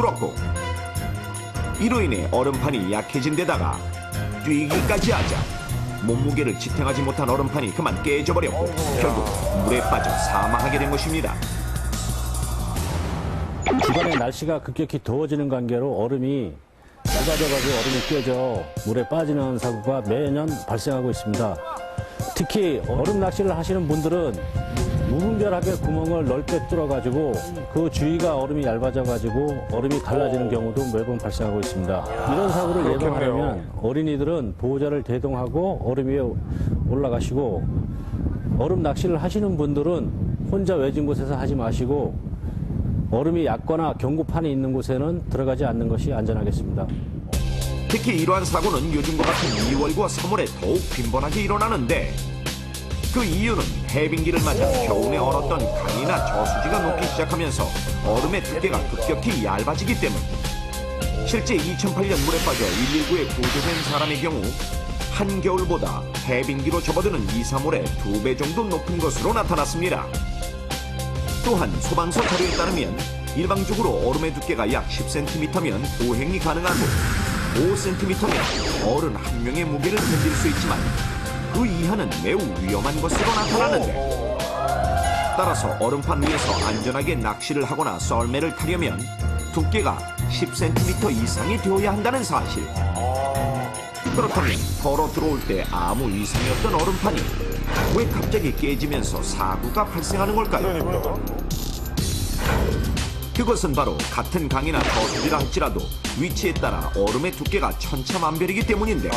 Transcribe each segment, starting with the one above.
뚫었고 이로 인해 얼음판이 약해진 데다가 뛰기까지 하자 몸무게를 지탱하지 못한 얼음판이 그만 깨져버렸고 결국 물에 빠져 사망하게 된 것입니다. 주변의 날씨가 급격히 더워지는 관계로 얼음이 얇아져가지고 얼음이 깨져 물에 빠지는 사고가 매년 발생하고 있습니다. 특히 얼음 낚시를 하시는 분들은 무분별하게 구멍을 넓게 뚫어가지고 그 주위가 얼음이 얇아져가지고 얼음이 갈라지는 경우도 매번 발생하고 있습니다. 이런 사고를 예방하려면 어린이들은 보호자를 대동하고 얼음 위에 올라가시고 얼음 낚시를 하시는 분들은 혼자 외진 곳에서 하지 마시고 얼음이 얕거나 경고판이 있는 곳에는 들어가지 않는 것이 안전하겠습니다. 특히 이러한 사고는 요즘과 같은 2월과 3월에 더욱 빈번하게 일어나는데 그 이유는 해빙기를 맞아 겨우내 얼었던 강이나 저수지가 녹기 시작하면서 얼음의 두께가 급격히 얇아지기 때문. 실제 2008년 물에 빠져 119에 구조된 사람의 경우 한겨울보다 해빙기로 접어드는 2, 3월에 2배 정도 높은 것으로 나타났습니다. 또한 소방서 자료에 따르면 일반적으로 얼음의 두께가 약 10cm면 보행이 가능하고 5cm면 어른 한 명의 무게를 견딜 수 있지만 그 이하는 매우 위험한 것으로 나타나는데 따라서 얼음판 위에서 안전하게 낚시를 하거나 썰매를 타려면 두께가 10cm 이상이 되어야 한다는 사실. 그렇다면 걸어 들어올 때 아무 이상이 없던 얼음판이 왜 갑자기 깨지면서 사고가 발생하는 걸까요? 그것은 바로 같은 강이나 저수지라 할지라도 위치에 따라 얼음의 두께가 천차만별이기 때문인데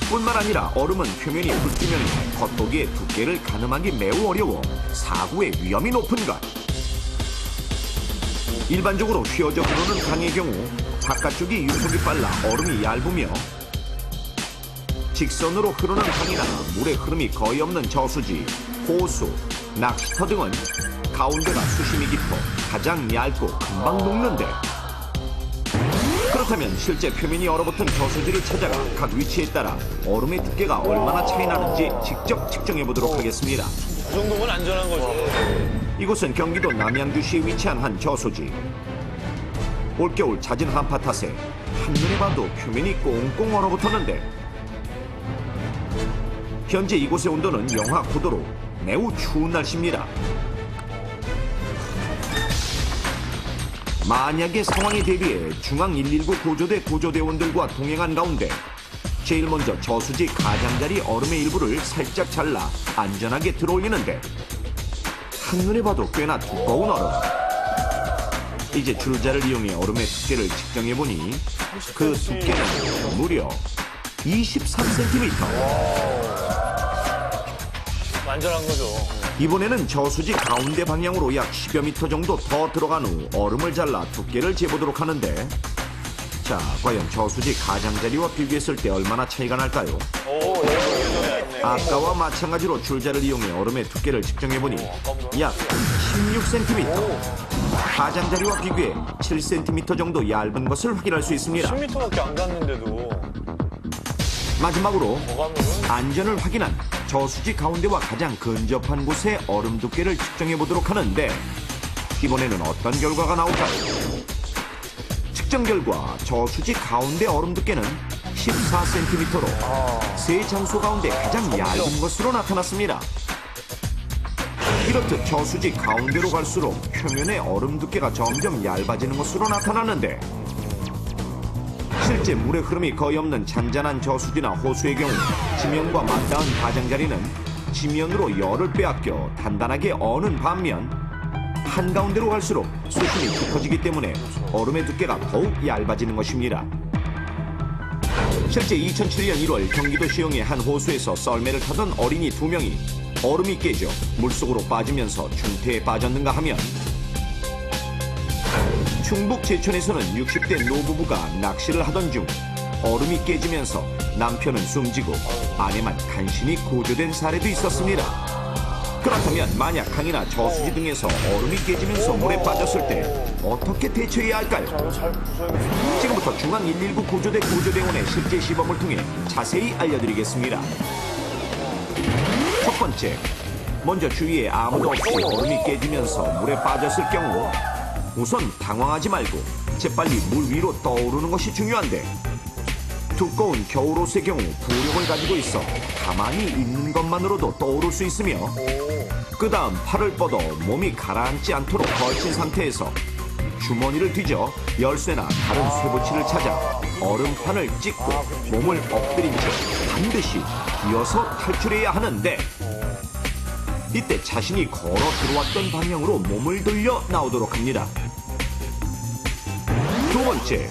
뿐만 아니라 얼음은 표면이 불투명해 겉보기에 두께를 가늠하기 매우 어려워 사고의 위험이 높은 것. 일반적으로 휘어져 흐르는 강의 경우 바깥쪽이 유속이 빨라 얼음이 얇으며 직선으로 흐르는 강이나 물의 흐름이 거의 없는 저수지, 호수, 낚시터 등은 가운데가 수심이 깊어 가장 얇고 금방 녹는데 그렇다면 실제 표면이 얼어붙은 저수지를 찾아가 각 위치에 따라 얼음의 두께가 얼마나 차이 나는지 직접 측정해 보도록 하겠습니다. 그 정도면 안전한 거죠. 이곳은 경기도 남양주시에 위치한 한 저수지. 올겨울 잦은 한파 탓에 한눈에 봐도 표면이 꽁꽁 얼어붙었는데 현재 이곳의 온도는 영하 9도로 매우 추운 날씨입니다. 만약의 상황에 대비해 중앙 119 구조대 구조대원들과 동행한 가운데 제일 먼저 저수지 가장자리 얼음의 일부를 살짝 잘라 안전하게 들어올리는데 한눈에 봐도 꽤나 두꺼운 얼음. 이제 줄자를 이용해 얼음의 두께를 측정해보니 그 두께는 무려 23cm. 안전한 거죠. 이번에는 저수지 가운데 방향으로 약 10여 미터 정도 더 들어간 후 얼음을 잘라 두께를 재보도록 하는데 자, 과연 저수지 가장자리와 비교했을 때 얼마나 차이가 날까요? 아까와 마찬가지로 줄자를 이용해 얼음의 두께를 측정해보니 약 16cm. 가장자리와 비교해 7cm 정도 얇은 것을 확인할 수 있습니다. 10m밖에 안 갔는데도. 마지막으로 어감은 안전을 확인한 저수지 가운데와 가장 근접한 곳의 얼음 두께를 측정해 보도록 하는데 이번에는 어떤 결과가 나올까요? 측정 결과 저수지 가운데 얼음 두께는 14cm로 세 장소 가운데 가장 얇은 것으로 나타났습니다. 이렇듯 저수지 가운데로 갈수록 표면의 얼음 두께가 점점 얇아지는 것으로 나타나는데 실제 물의 흐름이 거의 없는 잔잔한 저수지나 호수의 경우 지면과 맞닿은 가장자리는 지면으로 열을 빼앗겨 단단하게 어는 반면 한가운데로 갈수록 수심이 깊어지기 때문에 얼음의 두께가 더욱 얇아지는 것입니다. 실제 2007년 1월 경기도 시흥의 한 호수에서 썰매를 타던 어린이 2명이 얼음이 깨져 물속으로 빠지면서 중태에 빠졌는가 하면 충북 제천에서는 60대 노부부가 낚시를 하던 중 얼음이 깨지면서 남편은 숨지고 아내만 간신히 구조된 사례도 있었습니다. 그렇다면 만약 강이나 저수지 등에서 얼음이 깨지면서 물에 빠졌을 때 어떻게 대처해야 할까요? 지금부터 중앙 119 구조대 구조대원의 실제 시범을 통해 자세히 알려드리겠습니다. 첫 번째, 먼저 주위에 아무도 없이 얼음이 깨지면서 물에 빠졌을 경우 우선 당황하지 말고 재빨리 물 위로 떠오르는 것이 중요한데 두꺼운 겨울옷의 경우 부력을 가지고 있어 가만히 있는 것만으로도 떠오를 수 있으며 그 다음 팔을 뻗어 몸이 가라앉지 않도록 걸친 상태에서 주머니를 뒤져 열쇠나 다른 쇠붙이를 찾아 얼음판을 찍고 몸을 엎드린 채 반드시 기어서 탈출해야 하는데 이때 자신이 걸어 들어왔던 방향으로 몸을 돌려 나오도록 합니다. 두 번째,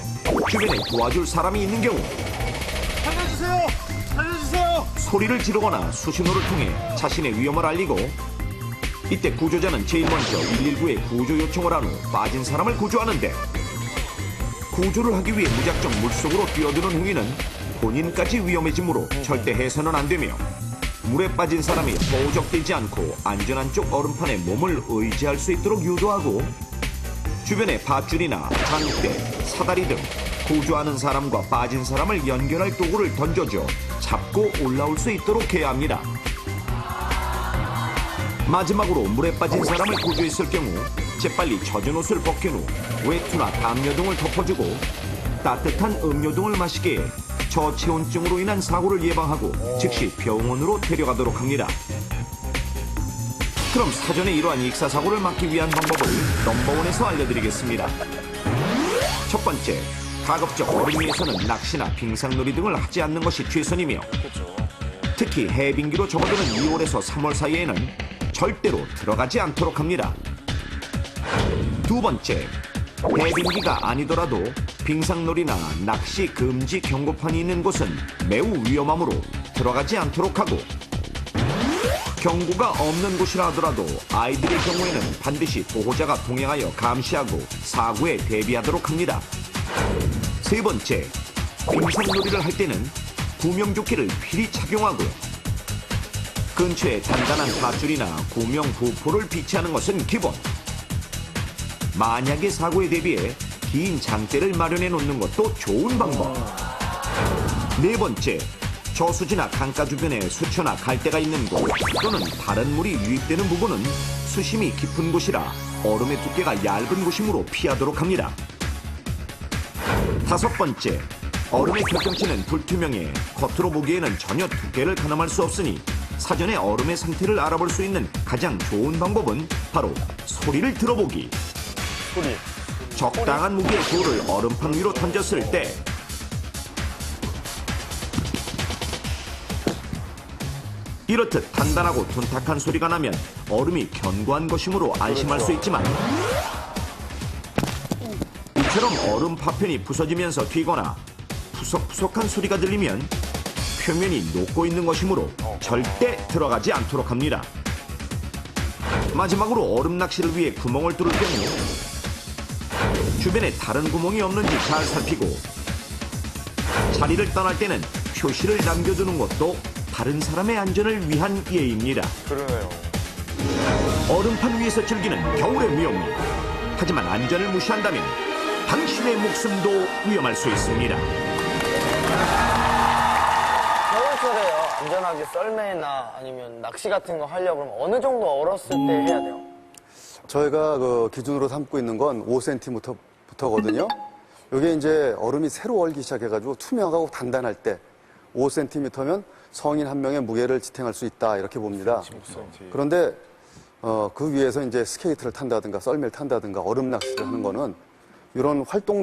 주변에 도와줄 사람이 있는 경우 살려주세요! 살려주세요! 소리를 지르거나 수신호를 통해 자신의 위험을 알리고 이때 구조자는 제일 먼저 119에 구조 요청을 한 후 빠진 사람을 구조하는데 구조를 하기 위해 무작정 물속으로 뛰어드는 행위는 본인까지 위험해지므로 절대 해서는 안 되며 물에 빠진 사람이 허우적대지 않고 안전한 쪽 얼음판에 몸을 의지할 수 있도록 유도하고 주변에 밧줄이나 장대, 사다리 등 구조하는 사람과 빠진 사람을 연결할 도구를 던져줘 잡고 올라올 수 있도록 해야 합니다. 마지막으로 물에 빠진 사람을 구조했을 경우 재빨리 젖은 옷을 벗긴 후 외투나 담요 등을 덮어주고 따뜻한 음료 등을 마시게 해 저체온증으로 인한 사고를 예방하고 즉시 병원으로 데려가도록 합니다. 그럼 사전에 이러한 익사사고를 막기 위한 방법을 넘버원에서 알려드리겠습니다. 첫 번째, 가급적 얼음 위에서는 낚시나 빙상놀이 등을 하지 않는 것이 최선이며 특히 해빙기로 접어드는 2월에서 3월 사이에는 절대로 들어가지 않도록 합니다. 두 번째, 해빙기가 아니더라도 빙상놀이나 낚시 금지 경고판이 있는 곳은 매우 위험하므로 들어가지 않도록 하고 경고가 없는 곳이라 하더라도 아이들의 경우에는 반드시 보호자가 동행하여 감시하고 사고에 대비하도록 합니다. 세 번째, 빙상놀이를 할 때는 구명조끼를 필히 착용하고 근처에 단단한 밧줄이나 구명 부포를 비치하는 것은 기본. 만약의 사고에 대비해 긴 장대를 마련해 놓는 것도 좋은 방법. 네 번째, 저수지나 강가 주변에 수초나 갈대가 있는 곳 또는 다른 물이 유입되는 부분은 수심이 깊은 곳이라 얼음의 두께가 얇은 곳이므로 피하도록 합니다. 다섯 번째, 얼음의 결정치는 불투명해 겉으로 보기에는 전혀 두께를 가늠할 수 없으니 사전에 얼음의 상태를 알아볼 수 있는 가장 좋은 방법은 바로 소리를 들어보기. 소리. 적당한 무게의 돌을 얼음판 위로 던졌을 때 이렇듯 단단하고 둔탁한 소리가 나면 얼음이 견고한 것이므로 안심할 수 있지만 이처럼 얼음 파편이 부서지면서 튀거나 푸석푸석한 소리가 들리면 표면이 녹고 있는 것이므로 절대 들어가지 않도록 합니다. 마지막으로 얼음 낚시를 위해 구멍을 뚫을 경우 주변에 다른 구멍이 없는지 잘 살피고 자리를 떠날 때는 표시를 남겨두는 것도 다른 사람의 안전을 위한 예입니다. 그러네요. 얼음판 위에서 즐기는 겨울의 위험. 하지만 안전을 무시한다면 당신의 목숨도 위험할 수 있습니다. 겨울철에요. 안전하게 썰매나 아니면 낚시 같은 거 하려고 그러면 어느 정도 얼었을 때 해야 돼요? 저희가 그 기준으로 삼고 있는 건 5cm부터거든요. 이게 이제 얼음이 새로 얼기 시작해가지고 투명하고 단단할 때 5cm면 성인 한 명의 무게를 지탱할 수 있다 이렇게 봅니다. 그런데 그 위에서 이제 스케이트를 탄다든가 썰매를 탄다든가 얼음 낚시를 하는 거는 이런 활동